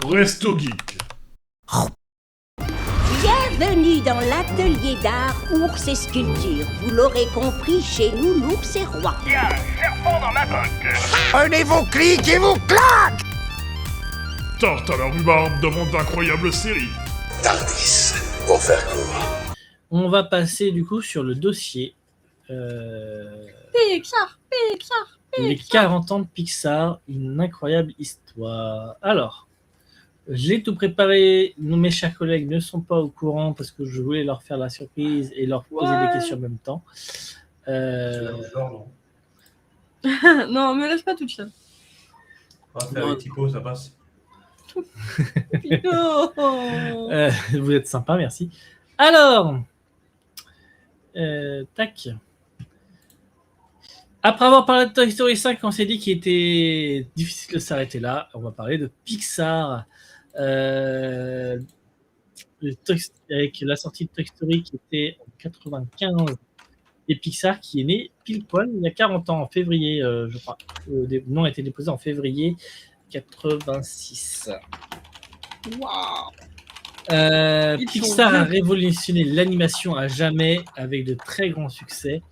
Resto Geek. Bienvenue dans l'atelier d'art ours et sculpture. Vous l'aurez compris, chez nous, l'ours est roi. Il y a un serpent dans ma botte. Prenez vos clics et vos claques. Tarte à la rhubarbe devant d'incroyables séries. Tardis, pour faire court. On va passer du coup sur le dossier. Pixar. Les 40 ans de Pixar, une incroyable histoire. Alors, j'ai tout préparé. Mes chers collègues ne sont pas au courant parce que je voulais leur faire la surprise et leur poser des questions en même temps. Non, me laisse pas toute seule. Faire les typos, ça passe. Vous êtes sympa, merci. Alors, tac. Après avoir parlé de Toy Story 5, on s'est dit qu'il était difficile de s'arrêter là. On va parler de Pixar. Avec la sortie de Toy Story qui était en 95 et Pixar qui est né pile poil il y a 40 ans, en février, je crois. Le nom a été déposé en février 86. Waouh. Pixar a révolutionné l'animation à jamais avec de très grands succès.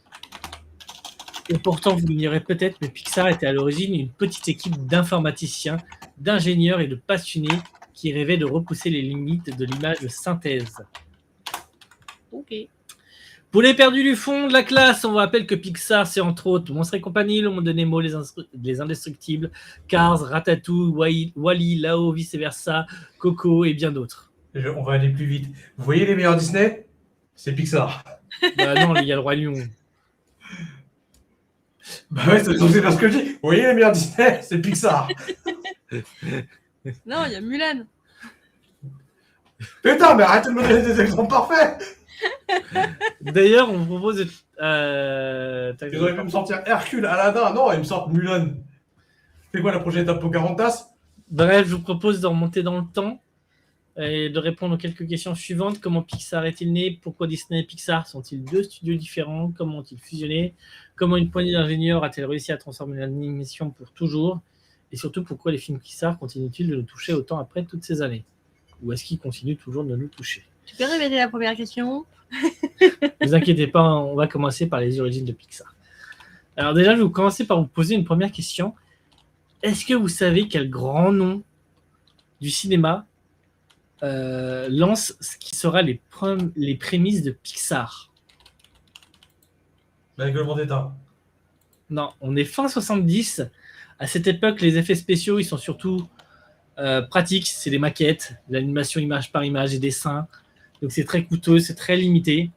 Et pourtant, vous l'ignorez peut-être, mais Pixar était à l'origine une petite équipe d'informaticiens, d'ingénieurs et de passionnés qui rêvaient de repousser les limites de l'image de synthèse. Ok. Pour les perdus du fond de la classe, on vous rappelle que Pixar, c'est entre autres Monstres et compagnie, Le Monde de Nemo, Les Indestructibles, Cars, Ratatouille, Wall-E, Là-haut, vice-versa, Coco et bien d'autres. On va aller plus vite. Vous voyez les meilleurs Disney ? C'est Pixar. Bah non, il y a le Roi Lion. Bah ouais, c'est parce que je dis. Vous voyez les meilleurs Disney ? C'est Pixar. Non, il y a Mulan. Putain, mais arrêtez de me donner des exemples parfaits. D'ailleurs, on vous propose de... Ils auraient pu me sortir Hercule, Aladdin. Non, ils me sortent Mulan. C'est quoi la prochaine étape, Pocahontas ? Bref, je vous propose de remonter dans le temps et de répondre aux quelques questions suivantes. Comment Pixar est-il né ? Pourquoi Disney et Pixar sont-ils deux studios différents ? Comment ont-ils fusionné ? Comment une poignée d'ingénieurs a-t-elle réussi à transformer l'animation pour toujours ? Et surtout, pourquoi les films Pixar continuent-ils de nous toucher autant après toutes ces années ? Ou est-ce qu'ils continuent toujours de nous toucher ? Tu peux répéter la première question ? Ne vous inquiétez pas, on va commencer par les origines de Pixar. Alors déjà, je vais commencer par vous poser une première question. Est-ce que vous savez quel grand nom du cinéma lance ce qui sera les prémices de Pixar ? Avec le Vendetta. Non, on est fin 70. À cette époque, les effets spéciaux, ils sont surtout pratiques. C'est des maquettes, l'animation image par image et dessin. Donc c'est très coûteux, c'est très limité.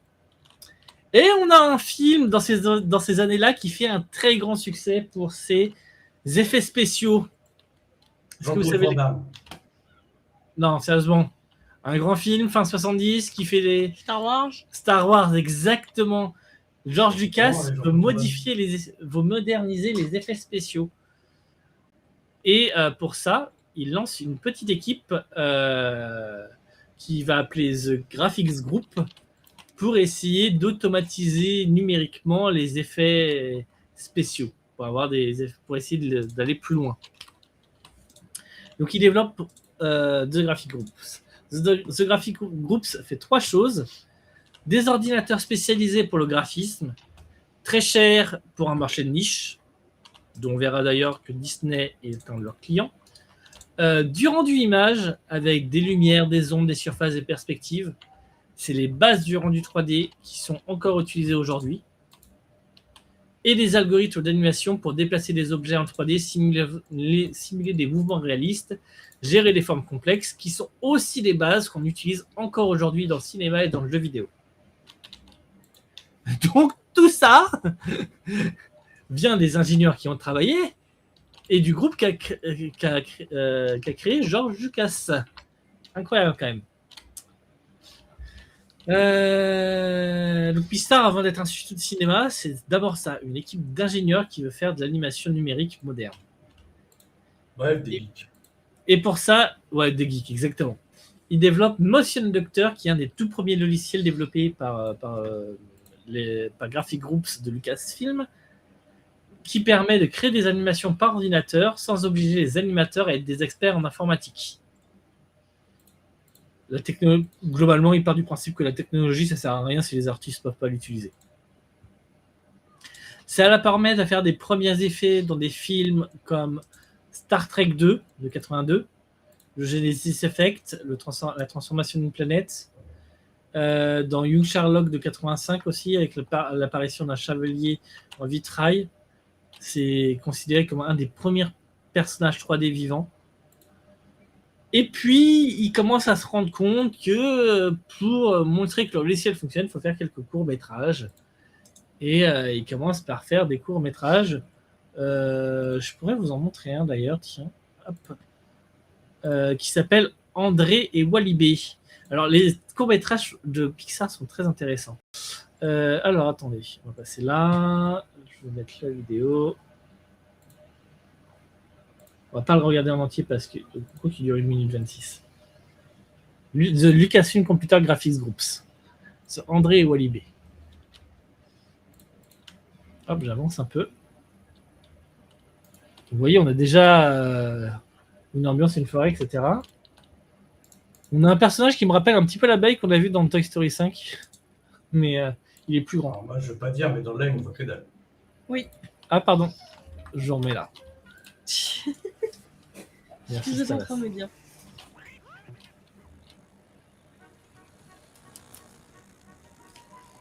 Et on a un film dans ces années-là qui fait un très grand succès pour ses effets spéciaux. Est-ce que vous savez Non, sérieusement. Un grand film, fin 70, qui fait des... Star Wars, exactement. George Lucas veut moderniser les effets spéciaux. Et pour ça, il lance une petite équipe qui va appeler The Graphics Group pour essayer d'automatiser numériquement les effets spéciaux, pour essayer d'aller plus loin. Donc, il développe The Graphics Group. The Graphics Group fait 3 choses. Des ordinateurs spécialisés pour le graphisme, très chers pour un marché de niche, dont on verra d'ailleurs que Disney est un de leurs clients. Du rendu image avec des lumières, des ombres, des surfaces, des perspectives. C'est les bases du rendu 3D qui sont encore utilisées aujourd'hui. Et des algorithmes d'animation pour déplacer des objets en 3D, simuler des mouvements réalistes, gérer des formes complexes, qui sont aussi des bases qu'on utilise encore aujourd'hui dans le cinéma et dans le jeu vidéo. Donc tout ça vient des ingénieurs qui ont travaillé et du groupe qu'a créé George Lucas. Incroyable quand même. Le Pixar, avant d'être un studio de cinéma, c'est d'abord ça, une équipe d'ingénieurs qui veut faire de l'animation numérique moderne. Bref, des geeks. Et pour ça, ouais, des geeks, exactement. Ils développent Motion Doctor, qui est un des tout premiers logiciels développés par Graphic Groups de Lucasfilm, qui permet de créer des animations par ordinateur sans obliger les animateurs à être des experts en informatique. globalement, il part du principe que la technologie, ça sert à rien si les artistes ne peuvent pas l'utiliser. Ça la permet de faire des premiers effets dans des films comme Star Trek 2 de 82, le Genesis Effect, la transformation d'une planète, dans Young Sherlock de 85 aussi, avec l'apparition d'un chevalier en vitrail. C'est considéré comme un des premiers personnages 3D vivants. Et puis, il commence à se rendre compte que pour montrer que le logiciel fonctionne, il faut faire quelques courts-métrages. Et il commence par faire des courts-métrages. Je pourrais vous en montrer un d'ailleurs, tiens. Hop. Qui s'appelle André et Wally-B. Alors, les courts-métrages de Pixar sont très intéressants. Alors, attendez, on va passer là. Je vais mettre la vidéo. On va pas le regarder en entier parce que pourquoi il dure 1 minute 26. The Lucasfilm Computer Graphics Groups. C'est André et Wally-B. Hop, j'avance un peu. Vous voyez, on a déjà une ambiance, une forêt, etc. On a un personnage qui me rappelle un petit peu l'abeille qu'on a vu dans Toy Story 5. Mais il est plus grand. Alors, moi, je veux pas dire, mais dans le live, on voit que dalle. Oui. Ah, pardon. Je remets là. Merci, Je suis en Stalas. train de me dire.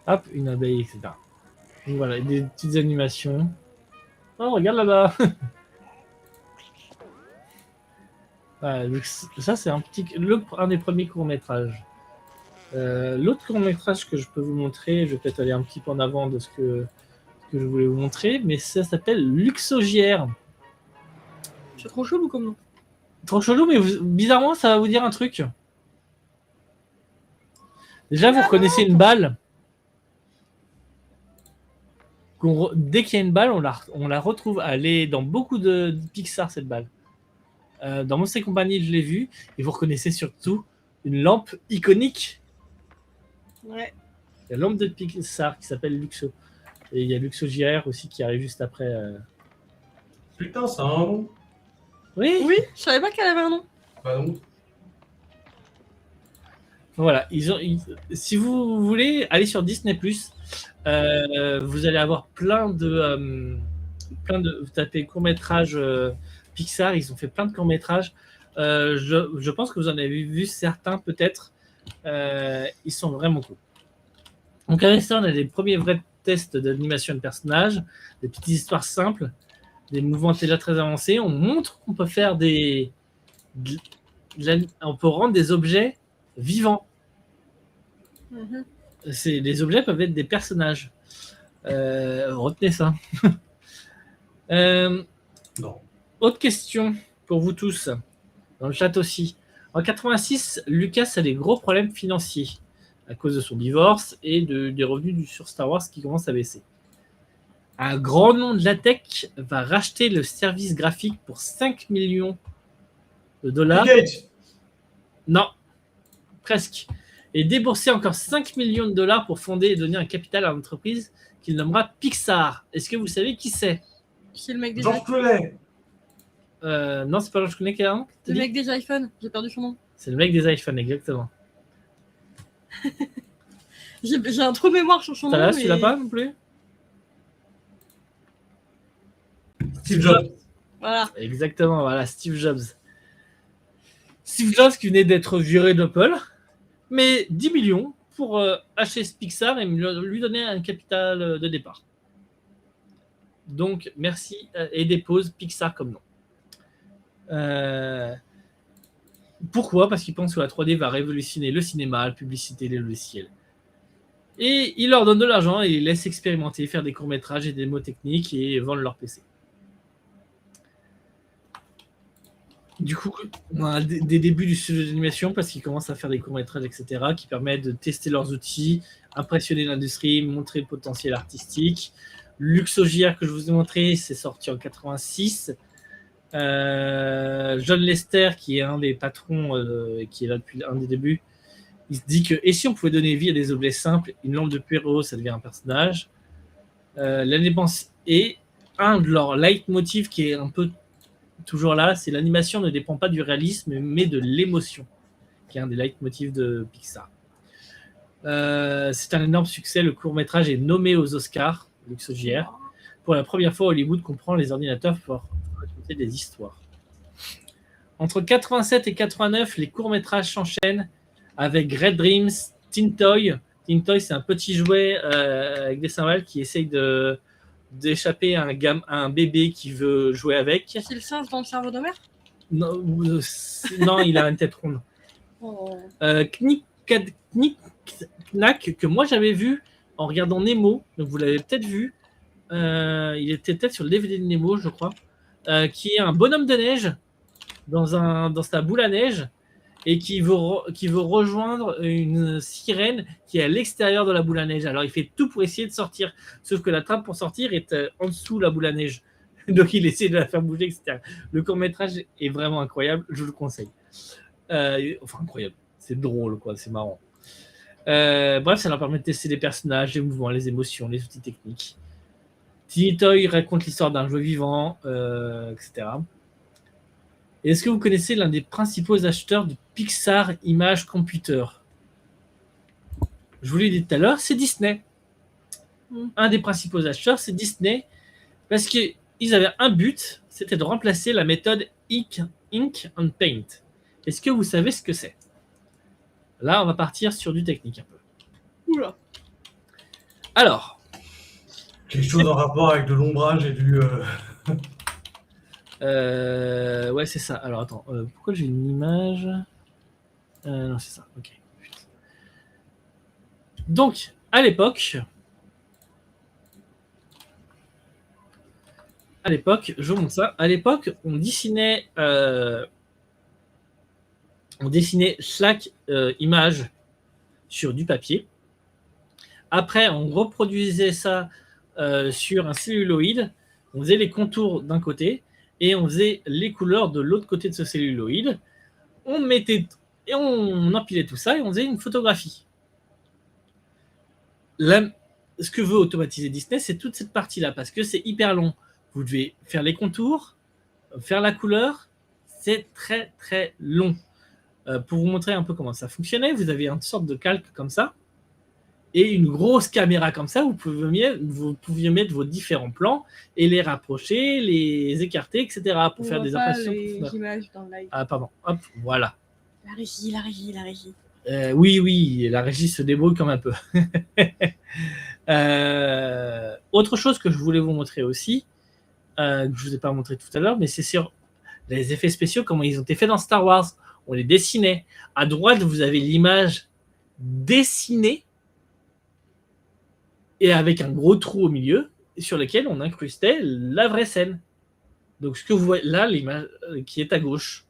Hop, une abeille, etc. Donc voilà, des petites animations. Oh, regarde là-bas. Voilà, donc ça, c'est un des premiers courts-métrages. L'autre court-métrage que je peux vous montrer, je vais peut-être aller un petit peu en avant de ce que je voulais vous montrer, mais ça s'appelle Luxogière. C'est trop chelou comme nom. Trop chelou, mais bizarrement, ça va vous dire un truc. Déjà, vous reconnaissez une balle. Dès qu'il y a une balle, on la retrouve. Elle est dans beaucoup de Pixar, cette balle. Dans Monster Company, je l'ai vue. Et vous reconnaissez surtout une lampe iconique. Ouais. La lampe de Pixar qui s'appelle Luxo. Et il y a Luxogière aussi qui arrive juste après. Putain, ça a un nom. Oui. Oui, je savais pas qu'elle avait un nom. Bah non. Voilà. Si vous voulez aller sur Disney+, vous allez avoir plein de vous tapez court-métrage Pixar, ils ont fait plein de courts-métrages. Je pense que vous en avez vu certains peut-être. Ils sont vraiment cool. Donc avec ça, on a les premiers vrais tests d'animation de personnages, des petites histoires simples, des mouvements télé très avancés. On montre qu'on peut faire on peut rendre des objets vivants. Les objets peuvent être des personnages. Retenez ça. Non. Autre question pour vous tous, dans le chat aussi. En 86, Lucas a des gros problèmes financiers à cause de son divorce et des revenus sur Star Wars qui commencent à baisser. Un grand nom de la tech va racheter le service graphique pour 5 millions de dollars. Bill Gates. Non, presque. Et débourser encore 5 millions de dollars pour fonder et donner un capital à l'entreprise qu'il nommera Pixar. Est-ce que vous savez qui c'est? C'est le mec des George Clooney. Non, c'est pas George Clooney qui est là. Le mec des iPhones, j'ai perdu son nom. C'est le mec des iPhones, exactement. J'ai un trou de mémoire sur son nom. T'as là, mais... tu l'as pas non plus? Steve Jobs. Voilà. Exactement, voilà, Steve Jobs. Steve Jobs qui venait d'être viré d'Apple, mais 10 millions pour acheter ce Pixar et lui donner un capital de départ. Donc, merci et dépose Pixar comme nom. Pourquoi? Parce qu'il pense que la 3D va révolutionner le cinéma, la publicité, les logiciels. Et il leur donne de l'argent et il les laisse expérimenter, faire des courts-métrages et des démos techniques et vendre leur PC. Du coup, on a des débuts du studio d'animation parce qu'ils commencent à faire des courts-métrages, etc., qui permettent de tester leurs outils, impressionner l'industrie, montrer le potentiel artistique. Luxogière que je vous ai montré, c'est sorti en 86. John Lester, qui est un des patrons, qui est là depuis un des débuts, il se dit que et si on pouvait donner vie à des objets simples, une lampe de Pierrot, ça devient un personnage. L'animation et un de leurs leitmotifs qui est un peu toujours là, c'est l'animation ne dépend pas du réalisme, mais de l'émotion. qui est un des leitmotifs de Pixar. C'est un énorme succès. Le court-métrage est nommé aux Oscars, Lux JR. Pour la première fois, Hollywood comprend les ordinateurs pour raconter des histoires. Entre 87 et 89, les courts-métrages s'enchaînent avec Red Dreams, Tin Toy. Tin Toy, c'est un petit jouet avec des cymbales qui essaye d'échapper à un bébé qui veut jouer avec. Y a-t-il le singe dans le cerveau d'Homer? Non, non, il a une tête ronde. Oh. Knick Knack, que moi j'avais vu en regardant Nemo, donc vous l'avez peut-être vu. Il était peut-être sur le DVD de Nemo, je crois, qui est un bonhomme de neige dans sa boule à neige et qui veut rejoindre une sirène qui est à l'extérieur de la boule à neige. Alors il fait tout pour essayer de sortir, sauf que la trappe pour sortir est en dessous de la boule à neige. Donc il essaie de la faire bouger, etc. Le court-métrage est vraiment incroyable, je vous le conseille. Enfin incroyable, c'est drôle, quoi, c'est marrant. Bref, ça leur permet de tester les personnages, les mouvements, les émotions, les outils techniques. Tiny Toy raconte l'histoire d'un jouet vivant, etc. Et est-ce que vous connaissez l'un des principaux acheteurs de Pixar Image Computer? Je vous l'ai dit tout à l'heure, c'est Disney. Un des principaux acheteurs, c'est Disney, parce qu'ils avaient un but, c'était de remplacer la méthode Ink and Paint. Est-ce que vous savez ce que c'est? Là, on va partir sur du technique un peu. Oula. Alors. Quelque chose en rapport avec de l'ombrage et du... Ouais, c'est ça. Alors, attends. Pourquoi j'ai une image? Non, c'est ça. Ok. Donc, à l'époque, je vous montre ça. À l'époque, on dessinait chaque image sur du papier. Après, on reproduisait ça sur un celluloïd. On faisait les contours d'un côté et on faisait les couleurs de l'autre côté de ce celluloïd. On empilait tout ça et on faisait une photographie. Là, ce que veut automatiser Disney, c'est toute cette partie-là parce que c'est hyper long. Vous devez faire les contours, faire la couleur. C'est très, très long. Pour vous montrer un peu comment ça fonctionnait, vous avez une sorte de calque comme ça et une grosse caméra comme ça. Vous pouviez mettre vos différents plans et les rapprocher, les écarter, etc. pour faire des impressions. Les images dans le live. Ah, pardon. Hop, voilà. La régie. Oui, la régie se débrouille comme un peu. Autre chose que je voulais vous montrer aussi, que je ne vous ai pas montré tout à l'heure, mais c'est sur les effets spéciaux, comment ils ont été faits dans Star Wars. On les dessinait. À droite, vous avez l'image dessinée et avec un gros trou au milieu sur lequel on incrustait la vraie scène. Donc, ce que vous voyez là, l'image qui est à gauche.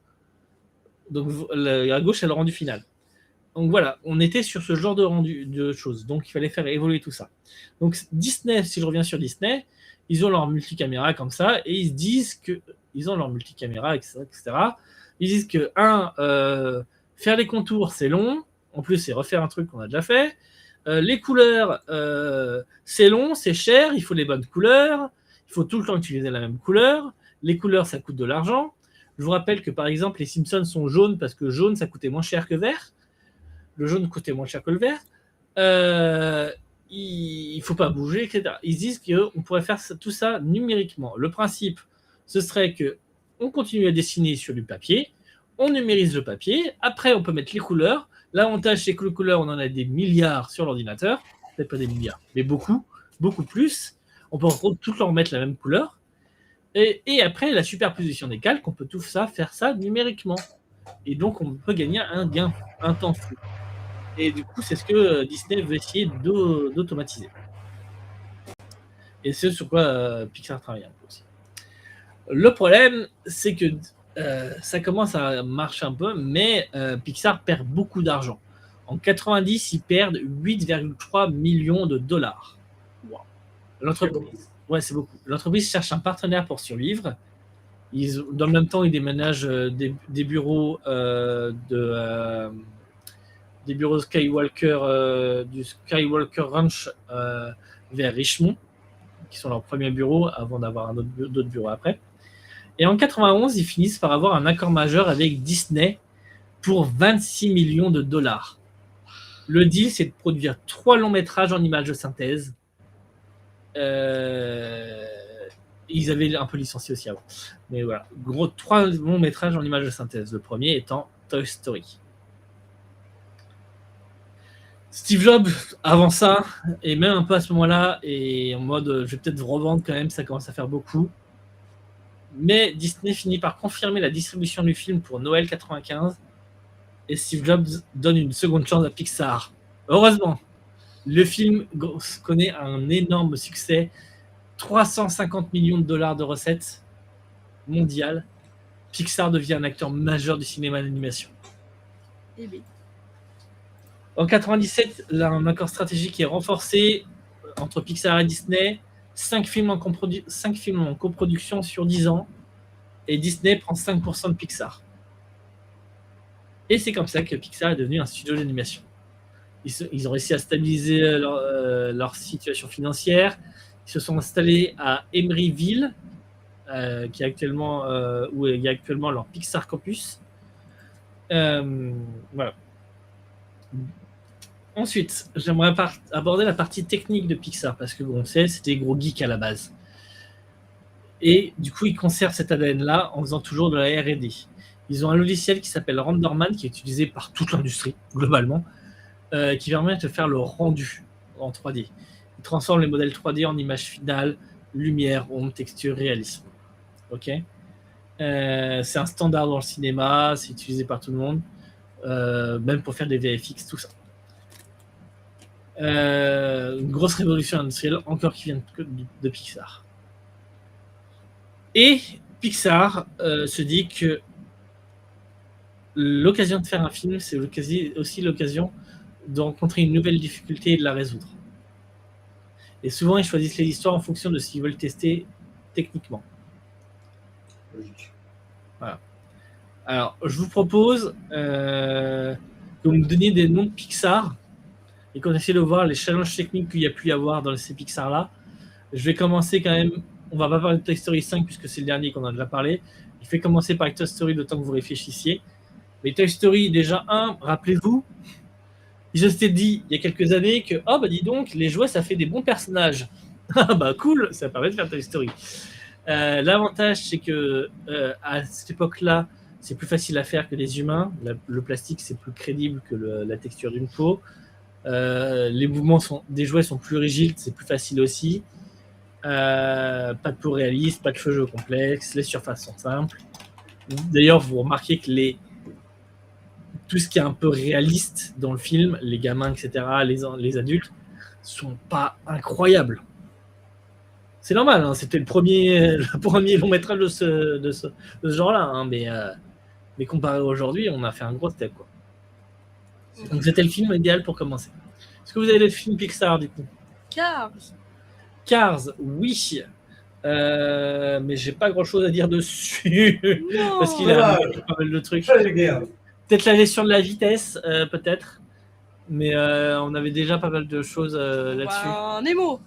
Donc, à gauche, c'est le rendu final. Donc, voilà, on était sur ce genre de rendu de choses. Donc, il fallait faire évoluer tout ça. Donc, Disney, si je reviens sur Disney, ils ont leur multicaméra comme ça et ils se disent qu'ils ont leur multicaméra, etc. Ils disent que, faire les contours, c'est long. En plus, c'est refaire un truc qu'on a déjà fait. Les couleurs, c'est long, c'est cher. Il faut les bonnes couleurs. Il faut tout le temps utiliser la même couleur. Les couleurs, ça coûte de l'argent. Je vous rappelle que, par exemple, les Simpsons sont jaunes parce que jaune, ça coûtait moins cher que vert. Le jaune coûtait moins cher que le vert. Il ne faut pas bouger, etc. Ils disent qu'on pourrait faire tout ça numériquement. Le principe, ce serait que on continue à dessiner sur du papier, on numérise le papier, après on peut mettre les couleurs. L'avantage, c'est que les couleurs, on en a des milliards sur l'ordinateur, peut-être pas des milliards, mais beaucoup plus. On peut tout leur mettre la même couleur. Et après, la superposition des calques, on peut tout ça, faire ça numériquement. Et donc, on peut gagner un temps fou. Et du coup, c'est ce que Disney veut essayer d'automatiser. Et c'est sur quoi Pixar travaille un peu aussi. Le problème, c'est que ça commence à marcher un peu, mais Pixar perd beaucoup d'argent. En 90, ils perdent 8,3 millions de dollars. Wow. L'entreprise, ouais, c'est beaucoup. L'entreprise cherche un partenaire pour survivre. Dans le même temps, ils déménagent des bureaux des bureaux Skywalker, du Skywalker Ranch vers Richmond, qui sont leurs premiers bureaux avant d'avoir d'autres bureaux après. Et en 91, ils finissent par avoir un accord majeur avec Disney pour 26 millions de dollars. Le deal, c'est de produire 3 longs métrages en images de synthèse. Ils avaient un peu licencié aussi avant. Mais voilà, gros 3 longs métrages en images de synthèse. Le premier étant Toy Story. Steve Jobs, avant ça, et même un peu à ce moment-là, et en mode je vais peut-être vous revendre quand même, ça commence à faire beaucoup. Mais Disney finit par confirmer la distribution du film pour Noël 95 et Steve Jobs donne une seconde chance à Pixar. Heureusement, le film connaît un énorme succès, 350 millions de dollars de recettes mondiales. Pixar devient un acteur majeur du cinéma d'animation. Eh bien. En 97, là, un accord stratégique est renforcé entre Pixar et Disney. 5 films en coproduction sur 10 ans. Et Disney prend 5% de Pixar. Et c'est comme ça que Pixar est devenu un studio d'animation. Ils ont réussi à stabiliser leur situation financière. Ils se sont installés à Emeryville, qui est actuellement, où il y a actuellement leur Pixar Campus. Voilà. Ensuite, j'aimerais aborder la partie technique de Pixar, parce que bon, on sait, c'était des gros geeks à la base. Et du coup, ils conservent cet ADN-là en faisant toujours de la R&D. Ils ont un logiciel qui s'appelle Renderman, qui est utilisé par toute l'industrie, globalement, qui permet de faire le rendu en 3D. Ils transforment les modèles 3D en images finales, lumière, ombre, texture, réalisme. Ok. C'est un standard dans le cinéma, c'est utilisé par tout le monde, même pour faire des VFX, tout ça. Une grosse révolution industrielle encore qui vient de Pixar. Et Pixar se dit que l'occasion de faire un film, c'est aussi l'occasion de rencontrer une nouvelle difficulté et de la résoudre. Et souvent, ils choisissent les histoires en fonction de ce qu'ils veulent tester techniquement. Logique. Voilà. Alors, je vous propose que vous me donniez des noms de Pixar et qu'on essaie de voir les challenges techniques qu'il y a pu y avoir dans ces Pixar-là. Je vais commencer quand même. On va pas parler de Toy Story 5 puisque c'est le dernier qu'on a déjà parlé. Je vais commencer par Toy Story le temps que vous réfléchissiez. Mais Toy Story, déjà, rappelez-vous, ils s'étaient dit il y a quelques années que, oh bah dis donc, les jouets, ça fait des bons personnages. Ah bah cool, ça permet de faire Toy Story. L'avantage, c'est que à cette époque-là, c'est plus facile à faire que les humains. Le plastique, c'est plus crédible que la texture d'une peau. Les mouvements des jouets sont plus rigides, c'est plus facile aussi. Pas de peau réaliste, pas de cheveux complexes, les surfaces sont simples. D'ailleurs, vous remarquez que tout ce qui est un peu réaliste dans le film, les gamins, etc., les adultes, sont pas incroyables. C'est normal, hein, c'était le premier long métrage de ce genre-là, hein, mais comparé à aujourd'hui, on a fait un gros step, quoi. Donc c'était le film idéal pour commencer. Est-ce que vous avez des films Pixar du coup? Cars, oui. Mais j'ai pas grand-chose à dire dessus. Parce qu'il a pas mal de trucs. Peut-être la gestion de la vitesse, peut-être. Mais on avait déjà pas mal de choses là-dessus. Nemo.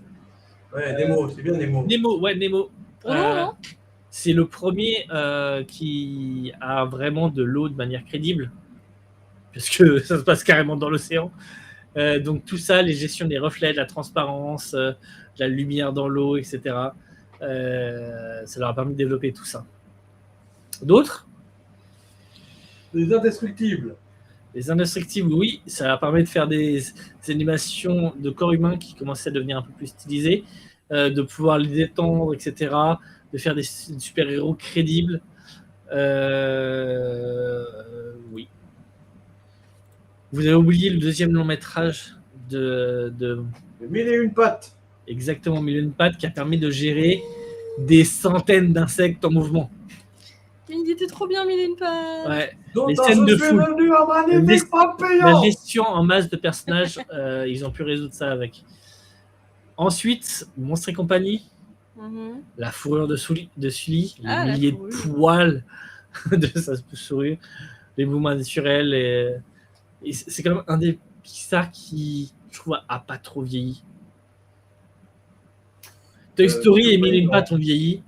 Ouais, Nemo, c'est bien Nemo. Nemo. Non. C'est le premier qui a vraiment de l'eau de manière crédible. Parce que ça se passe carrément dans l'océan. Donc tout ça, les gestions des reflets, de la transparence, de la lumière dans l'eau, etc. Ça leur a permis de développer tout ça. D'autres? Les indestructibles. Les indestructibles, oui, ça leur permet de faire des animations de corps humain qui commençaient à devenir un peu plus stylisées, de pouvoir les détendre, etc. De faire des super-héros crédibles. Oui. Vous avez oublié le deuxième long métrage de 1001 pattes. Exactement, 1001 pattes, qui a permis de gérer des centaines d'insectes en mouvement. Mais il était trop bien, 1001 pattes. Ouais. Les scènes de foule. La gestion en masse de personnages, ils ont pu résoudre ça avec. Ensuite, Monstres et compagnie, la fourrure de Sully, les milliers de poils de sa fourrure, les mouvements naturels. Et c'est quand même un des Pixar qui, je trouve, a pas trop vieilli. Toy Story et 1001 pattes ont vieilli.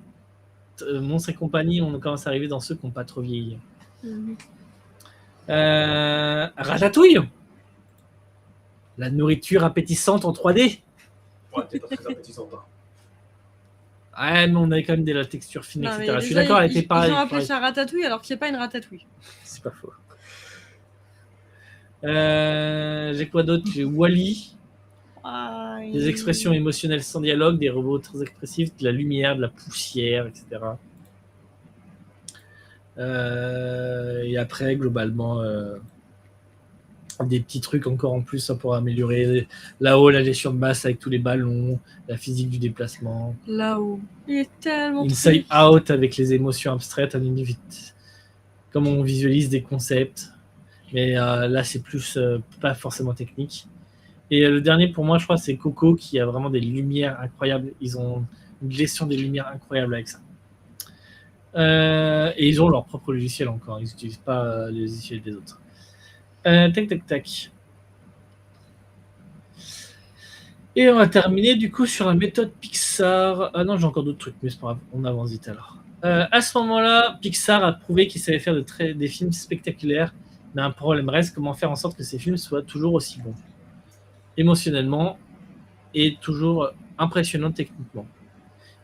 Monstres et compagnie, on commence à arriver dans ceux qui n'ont pas trop vieilli. Ratatouille. La nourriture appétissante en 3D. Ouais, t'es pas très appétissante. Hein. Ouais, mais on avait quand même de la texture fine, Non, mais etc. Je suis déjà, d'accord, elle était Ils pareille. ont appelé ça ratatouille alors qu'il n'y a pas une ratatouille. C'est pas faux. J'ai quoi d'autre? J'ai Wall-E. Des expressions émotionnelles sans dialogue, des robots très expressifs, de la lumière, de la poussière, etc. Et après, globalement, des petits trucs encore en plus pour améliorer là-haut la gestion de masse avec tous les ballons, la physique du déplacement. Là-haut. Il est tellement Inside Out avec les émotions abstraites, comment on visualise des concepts. Mais là, c'est plus pas forcément technique. Et le dernier, pour moi, je crois, c'est Coco qui a vraiment des lumières incroyables. Ils ont une gestion des lumières incroyable avec ça. Et ils ont leur propre logiciel encore. Ils n'utilisent pas les logiciels des autres. Tac. Et on va terminer du coup sur la méthode Pixar. Ah non, j'ai encore d'autres trucs, mais c'est pas grave, on avance vite alors. À ce moment-là, Pixar a prouvé qu'il savait faire des films spectaculaires, mais un problème reste, comment faire en sorte que ces films soient toujours aussi bons, émotionnellement, et toujours impressionnants techniquement.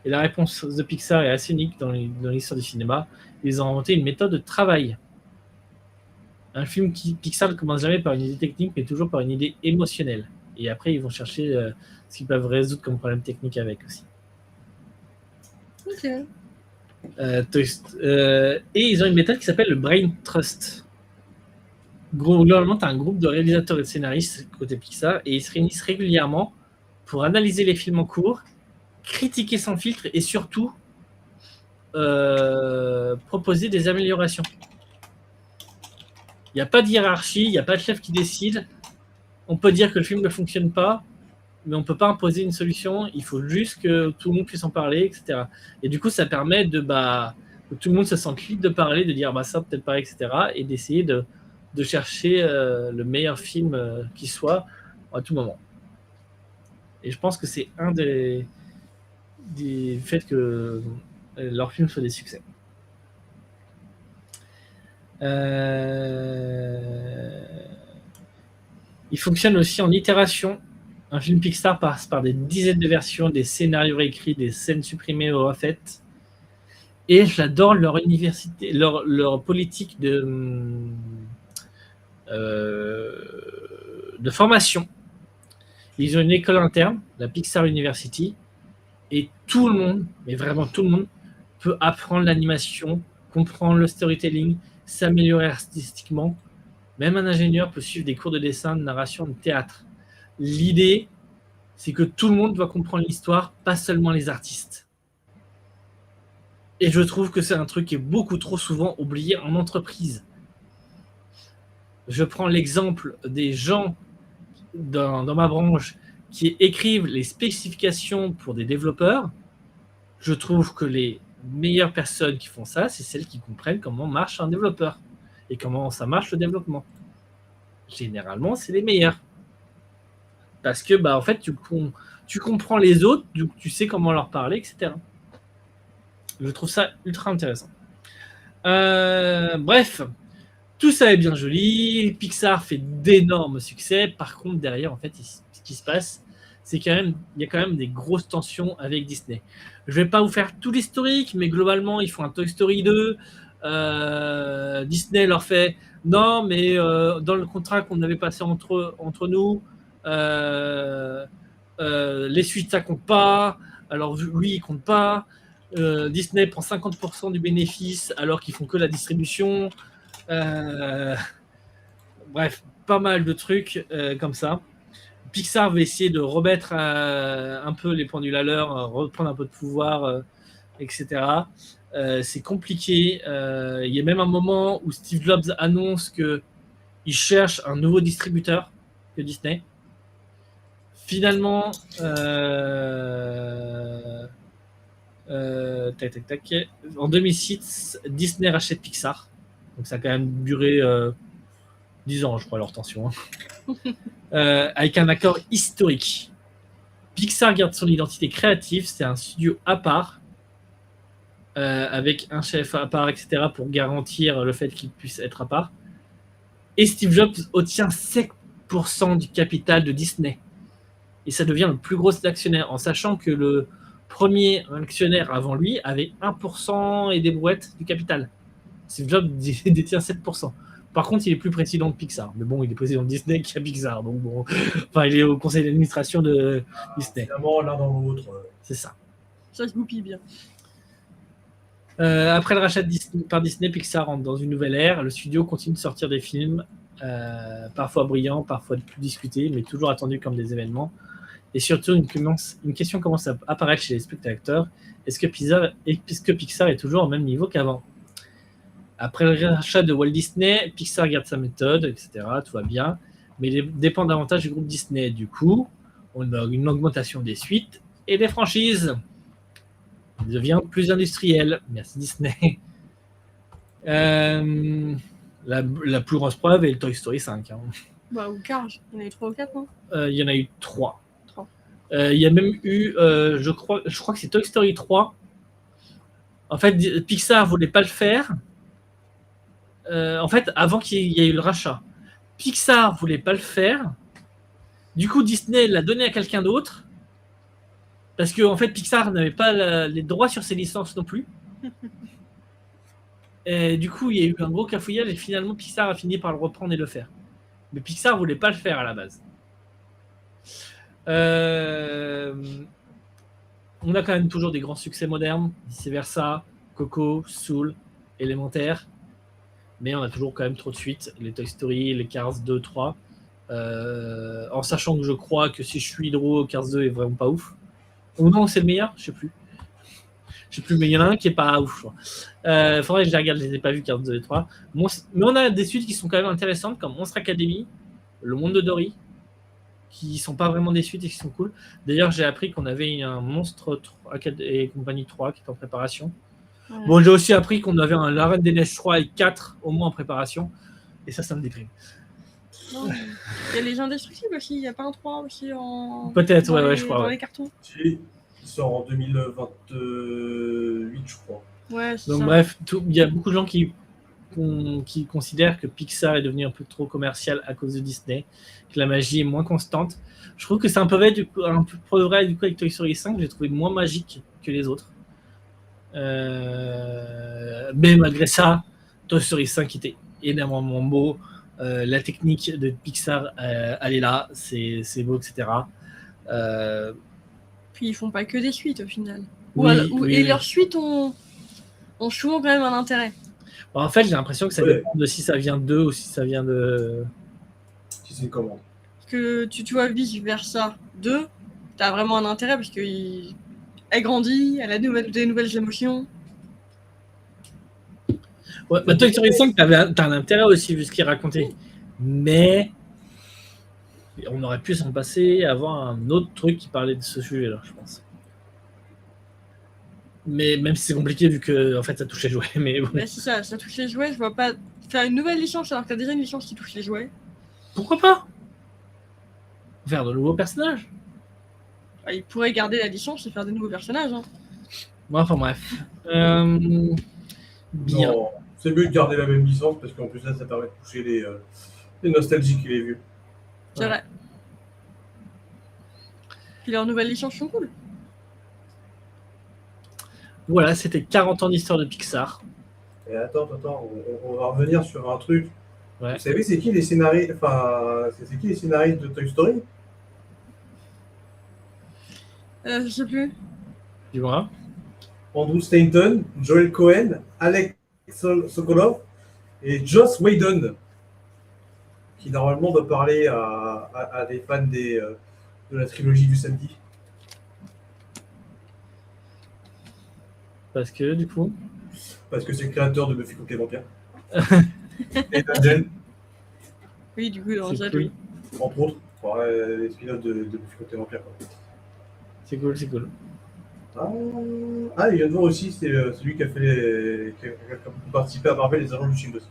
Et la réponse de Pixar est assez unique dans l'histoire du cinéma. Ils ont inventé une méthode de travail. Un film Pixar ne commence jamais par une idée technique, mais toujours par une idée émotionnelle. Et après, ils vont chercher ce qu'ils peuvent résoudre comme problème technique avec aussi. Ok. Et ils ont une méthode qui s'appelle le Brain Trust. Globalement, tu as un groupe de réalisateurs et de scénaristes côté Pixar, et ils se réunissent régulièrement pour analyser les films en cours, critiquer sans filtre et surtout proposer des améliorations. Il n'y a pas de hiérarchie, il n'y a pas de chef qui décide. On peut dire que le film ne fonctionne pas, mais on ne peut pas imposer une solution. Il faut juste que tout le monde puisse en parler, etc. Et du coup, ça permet que tout le monde se sente libre de parler, de dire ça peut-être pas, etc. Et d'essayer de chercher le meilleur film qui soit à tout moment. Et je pense que c'est un des faits que leurs films soient des succès. Il fonctionne aussi en itération. Un film Pixar passe par des dizaines de versions, des scénarios réécrits, des scènes supprimées ou refaites. Et j'adore leur politique de formation. Ils ont une école interne, la Pixar University, et tout le monde, mais vraiment tout le monde, peut apprendre l'animation, comprendre le storytelling, s'améliorer artistiquement. Même un ingénieur peut suivre des cours de dessin, de narration, de théâtre. L'idée, c'est que tout le monde doit comprendre l'histoire, pas seulement les artistes. Et je trouve que c'est un truc qui est beaucoup trop souvent oublié en entreprise. Je prends l'exemple des gens dans ma branche qui écrivent les spécifications pour des développeurs. Je trouve que les meilleures personnes qui font ça, c'est celles qui comprennent comment marche un développeur et comment ça marche le développement. Généralement, c'est les meilleurs. Parce que, en fait, tu comprends les autres, donc tu sais comment leur parler, etc. Je trouve ça ultra intéressant. Bref, tout ça est bien joli. Pixar fait d'énormes succès. Par contre, derrière, en fait, ce qui se passe, c'est qu'il y a quand même des grosses tensions avec Disney. Je ne vais pas vous faire tout l'historique, mais globalement, ils font un Toy Story 2. Disney leur fait non, mais dans le contrat qu'on avait passé entre nous, les suites, ça compte pas. Alors, lui, il compte pas. Disney prend 50% du bénéfice alors qu'ils font que la distribution. Bref, pas mal de trucs comme ça. Pixar va essayer de remettre un peu les pendules à l'heure, reprendre un peu de pouvoir, etc. C'est compliqué. Il y a même un moment où Steve Jobs annonce qu'il cherche un nouveau distributeur que Disney. Finalement, en 2006, Disney rachète Pixar. Donc ça a quand même duré 10 ans, je crois, leur tension. Avec un accord historique. Pixar garde son identité créative, c'est un studio à part, avec un chef à part, etc., pour garantir le fait qu'il puisse être à part. Et Steve Jobs obtient 7% du capital de Disney. Et ça devient le plus gros actionnaire, en sachant que le premier actionnaire avant lui avait 1% et des brouettes du capital. Steve Jobs détient 7%. Par contre, il est plus président de Pixar. Mais bon, il est président de Disney qui a Pixar. Donc bon, enfin, il est au conseil d'administration de Disney. Évidemment, l'un dans l'autre. C'est ça. Ça se goupille bien. Après le rachat par Disney, Pixar rentre dans une nouvelle ère. Le studio continue de sortir des films, parfois brillants, parfois plus discutés, mais toujours attendus comme des événements. Et surtout, une question commence à apparaître chez les spectateurs. Est-ce que Pixar est toujours au même niveau qu'avant ? Après le rachat de Walt Disney, Pixar garde sa méthode, etc. Tout va bien, mais il dépend davantage du groupe Disney. Du coup, on a une augmentation des suites et des franchises. Il devient plus industriel. Merci Disney. La plus grosse preuve est le Toy Story 5. Hein. Bah, ou Cars, il y en a eu 3 ou 4, non ? Il y en a eu 3. 3. Il y a même eu, je crois que c'est Toy Story 3. En fait, Pixar ne voulait pas le faire. En fait, avant qu'il y ait eu le rachat, Pixar ne voulait pas le faire. Du coup, Disney l'a donné à quelqu'un d'autre. Parce que en fait, Pixar n'avait pas les droits sur ses licences non plus. Et du coup, il y a eu un gros cafouillage et finalement, Pixar a fini par le reprendre et le faire. Mais Pixar ne voulait pas le faire à la base. On a quand même toujours des grands succès modernes, vice-versa, Coco, Soul, Élémentaire. Mais on a toujours quand même trop de suites, les Toy Story, les Cars 2, 3. En sachant que je crois que si je suis Hydro, Cars 2 est vraiment pas ouf. Ou non, c'est le meilleur, je sais plus. Mais il y en a un qui est pas ouf, je crois. Faudrait que je les regarde, je les ai pas vus, Cars 2 et 3. Mais on a des suites qui sont quand même intéressantes, comme Monstre Academy, Le Monde de Dory, qui sont pas vraiment des suites et qui sont cool. D'ailleurs, j'ai appris qu'on avait un Monstre et compagnie 3 qui est en préparation. Ouais. Bon, j'ai aussi appris qu'on avait un La Reine des Neiges 3 et 4 au moins en préparation. Et ça me déprime. Non, il y a Les Indestructibles aussi, il n'y a pas un 3 aussi en... Peut-être, ouais, je crois. Dans ouais. les cartons. Si, il sort en 2028, je crois. Ouais, c'est donc ça. Bref, il y a beaucoup de gens qui considèrent que Pixar est devenu un peu trop commercial à cause de Disney, que la magie est moins constante. Je trouve que c'est un peu vrai, du coup, avec Toy Story 5, j'ai trouvé moins magique que les autres. Mais malgré ça, Toy Story 5 était énormément beau. La technique de Pixar, elle est là, c'est beau, etc. Puis ils font pas que des suites au final. Oui. Et leurs suites ont souvent quand même un intérêt. Bon, en fait, j'ai l'impression que ça dépend de si ça vient d'eux ou si ça vient de... Si c'est une commande. Parce que tu vois vice versa 2, t'as vraiment un intérêt parce qu'elle grandit, elle a des nouvelles émotions. Ouais, bah, Toy Story 5, t'as un intérêt aussi vu ce qu'il racontait. Mais on aurait pu s'en passer, avoir un autre truc qui parlait de ce sujet-là, je pense. Mais même si c'est compliqué vu que en fait ça touche les jouets. Mais bon. Bah, c'est ça touche les jouets. Je vois pas faire une nouvelle licence alors que t'as déjà une licence qui touche les jouets. Pourquoi pas faire de nouveaux personnages. Ah, ils pourraient garder la licence et faire de nouveaux personnages. Hein. Bon, enfin bref. Bien. Non, c'est mieux de garder la même licence parce qu'en plus là ça permet de toucher les nostalgiques et les vieux. C'est vrai. Puis leurs nouvelles licences sont cool. Voilà, c'était 40 ans d'histoire de Pixar. Et attends, on va revenir sur un truc. Ouais. Vous savez c'est qui les scénaristes de Toy Story? Je sais plus. Dis-moi. Andrew Stanton, Joel Cohen, Alex Sokolov et Joss Whedon, qui normalement doit parler à des fans de la trilogie du samedi. Parce que du coup. Parce que c'est le créateur de Buffy contre les vampires. Et d'Angel. Oui, du coup, dans C'est cool. Entre autres, pour les spin-offs de Buffy contre les vampires. Quoi. C'est cool. Ah, il vient de voir aussi, c'est celui qui a participé à Marvel les Agents du Shield aussi.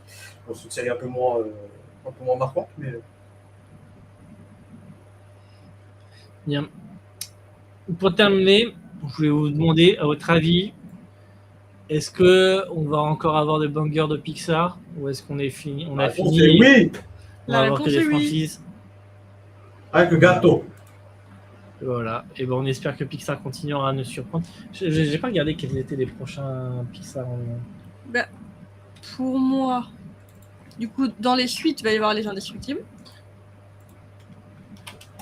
Bon, c'est une série un peu moins marquante, mais. Bien. Pour terminer, je voulais vous demander, à votre avis, est-ce qu'on va encore avoir des bangers de Pixar ou est-ce qu'on est fini? On a fini. Oui. On La va avoir que réponse des est oui. franchises. Avec le gâteau. Voilà. Et ben on espère que Pixar continuera à nous surprendre. J'ai pas regardé quels étaient les prochains Pixar. Bah, pour moi, du coup, dans les suites, il va y avoir Les Indestructibles.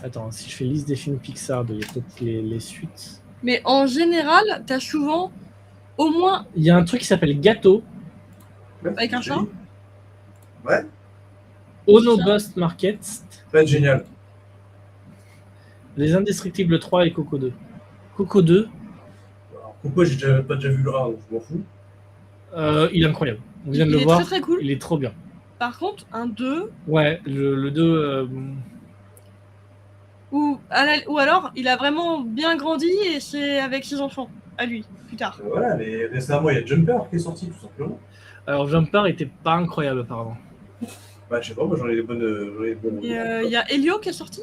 Attends, si je fais liste des films Pixar, il y a peut-être les suites. Mais en général, t'as souvent au moins Il y a un truc qui s'appelle Gâteau. avec un chat. Ouais, Ono Ghost Market. ça va être génial. Les Indestructibles 3 et Coco 2. Coco 2, Alors, Coco, j'ai pas déjà vu le 1, donc je m'en fous. il est incroyable. On vient de Il le est voir. très très cool. Il est trop bien. Par contre, un 2, Ouais, le 2. ou alors il a vraiment bien grandi et c'est avec ses enfants, à lui, plus tard. Voilà, mais récemment, il y a Jumper qui est sorti, tout simplement. Alors, Jumper était pas incroyable, apparemment. Bah, je sais pas, moi j'en ai des bonnes. Et il y a Elio qui est sorti.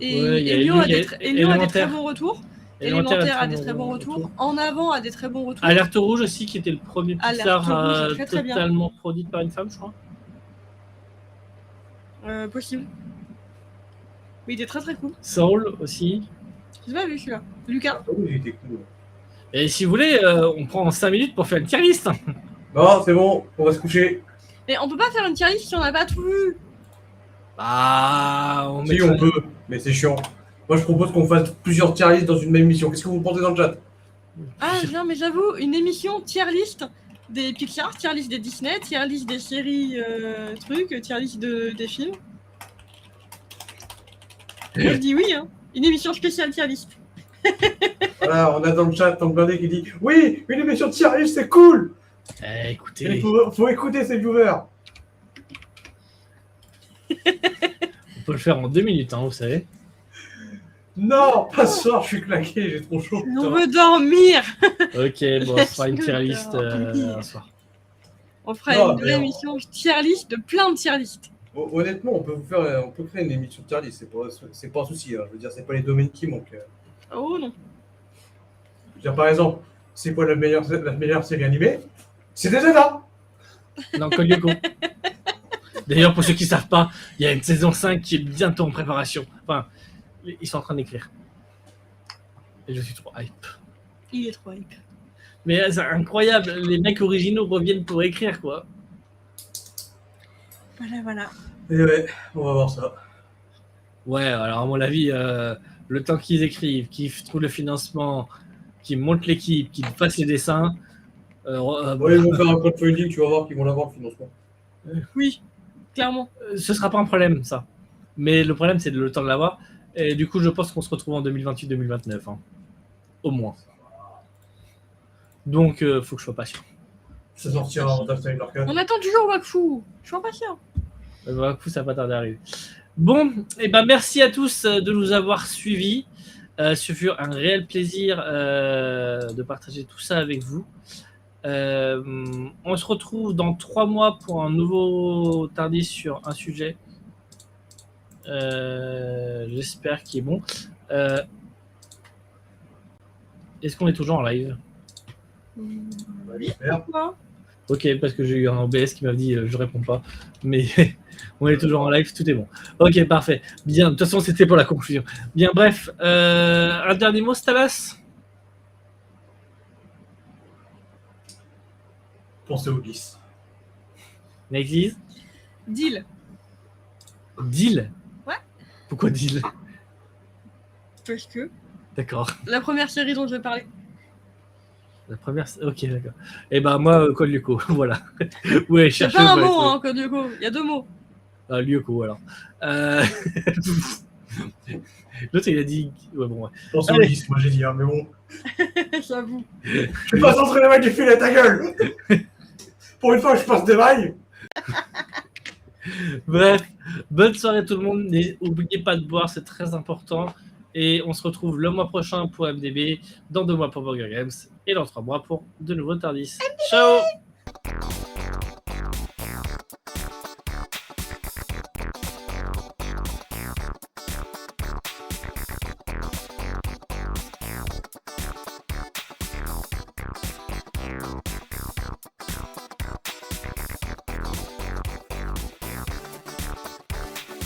Et Ouais, il y a Elio Elio, a il y a des très Élémentaire. bons retours. Élémentaire Élémentaire a des très bons retours. En avant a des très bons retours. Alerte Rouge aussi, qui était le premier Alerte Pixar Rouge, très, très bien. totalement produit par une femme, je crois. Possible. Mais il est très très cool. Soul aussi. J'ai pas vu celui-là. Lucas. Ah oui, il était cool. Et si vous voulez, on prend 5 minutes pour faire une tier list. Non, c'est bon, on va se coucher. Mais on peut pas faire une tier list si on n'a pas tout vu. Bah, on Si, met on peut, mais c'est chiant. Moi, je propose qu'on fasse plusieurs tier lists dans une même émission. Qu'est-ce que vous pensez dans le chat? Ah non, mais j'avoue, une émission tier list des Pixar, tier list des Disney, tier list des séries trucs, tier list des films. Moi, je dis oui, hein. Une émission spéciale tier list. Voilà, on a dans le chat Tangbladé qui dit oui, une émission de tier list, c'est cool. Écoutez, Il faut écouter ses viewers. on peut le faire en 2 minutes, hein, vous savez. Non, pas ce soir, je suis claqué, j'ai trop chaud. On putain. veut dormir. Ok, bon, on fera une tier list un soir. On fera Non, une vraie mais émission tier list de plein de tier list. Honnêtement, on peut créer une émission de tier list, c'est pas un souci. Hein. Je veux dire, c'est pas les domaines qui manquent. Oh non. Je veux dire, par exemple, c'est quoi la meilleure série animée? C'est des Zelda. Non, Code Lyoko. D'ailleurs, pour ceux qui ne savent pas, il y a une saison 5 qui est bientôt en préparation. Enfin, ils sont en train d'écrire. Et je suis trop hype. Il est trop hype. Mais c'est incroyable, les mecs originaux reviennent pour écrire, quoi. Voilà. Et ouais, on va voir ça. Ouais, alors à mon avis, le temps qu'ils écrivent, qu'ils trouvent le financement, qu'ils montent l'équipe, qu'ils fassent les dessins. Ouais, ils vont faire un crowdfunding, tu vas voir qu'ils vont l'avoir le financement. Oui, clairement. Ce sera pas un problème, ça. Mais le problème, c'est le temps de l'avoir. Et du coup, je pense qu'on se retrouve en 2028-2029. Hein. Au moins. Donc, faut que je sois patient. Ça sortira en Time Arcade. On attend toujours Wakfu. Je suis impatient. Du coup, ça va pas tarder à arriver. Bon, et ben merci à tous de nous avoir suivis. Ce fut un réel plaisir de partager tout ça avec vous. On se retrouve dans 3 mois pour un nouveau Tardis sur un sujet. J'espère qu'il est bon. Est-ce qu'on est toujours en live? J'espère. Quoi? Ok, parce que j'ai eu un OBS qui m'a dit je réponds pas. Mais on est toujours en live, tout est bon. Ok, parfait. Bien, de toute façon, c'était pour la confusion. Bien, bref. Un dernier mot, Stalas? Pensez au 10. Nexis? Deal. Deal? Ouais. Pourquoi deal? Parce que D'accord. la première série dont je vais parler. La première. Ok, d'accord. Et ben moi, Code Lyoko, voilà. Ouais, C'est cherchez. pas un mot, hein, Code Lyoko. Il y a 2 mots. Lyoko, alors. L'autre, il a dit. Ouais, bon, ouais. Pensez au 10, moi j'ai dit, hein, mais bon. J'avoue. Je suis pas centré les mecs qui filent ta gueule. Pour une fois, je passe des bails. Bref, bonne soirée tout le monde. N'oubliez pas de boire, c'est très important. Et on se retrouve le mois prochain pour MDB, dans 2 mois pour Burger Games et dans 3 mois pour de nouveaux Tardis. Ciao!